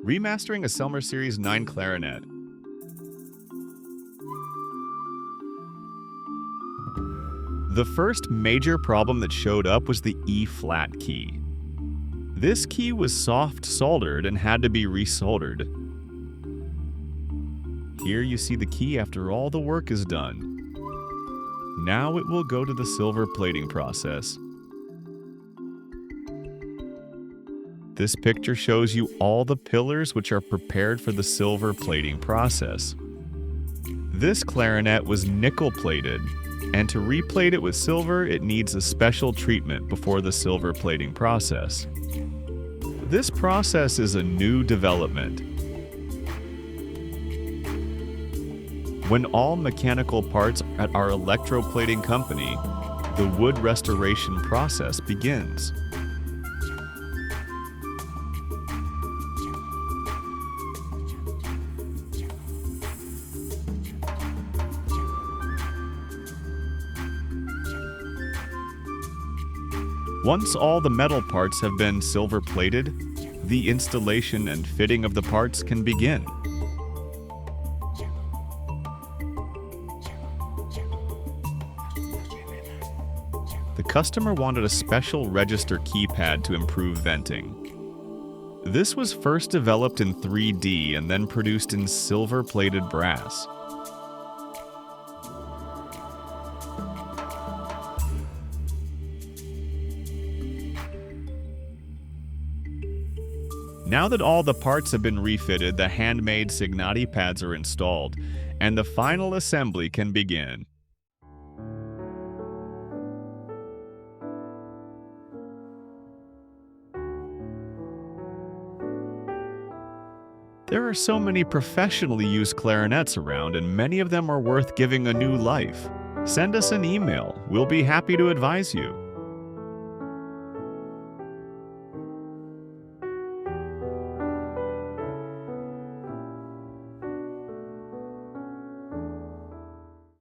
Remastering a SELMER Series 9 clarinet. The first major problem that showed up was the E-flat key. This key was soft soldered and had to be resoldered. Here you see the key after all the work is done. Now it will go to the silver plating process. This picture shows you all the pillars which are prepared for the silver plating process. This clarinet was nickel plated, and to replate it with silver, it needs a special treatment before the silver plating process. This process is a new development. When all mechanical parts are at our electroplating company, the wood restoration process begins. Once all the metal parts have been silver plated, the installation and fitting of the parts can begin. The customer wanted a special register keypad to improve venting. This was first developed in 3D and then produced in silver-plated brass. Now that all the parts have been refitted, the handmade Signati pads are installed, and the final assembly can begin. There are so many professionally used clarinets around, and many of them are worth giving a new life. Send us an email. We'll be happy to advise you.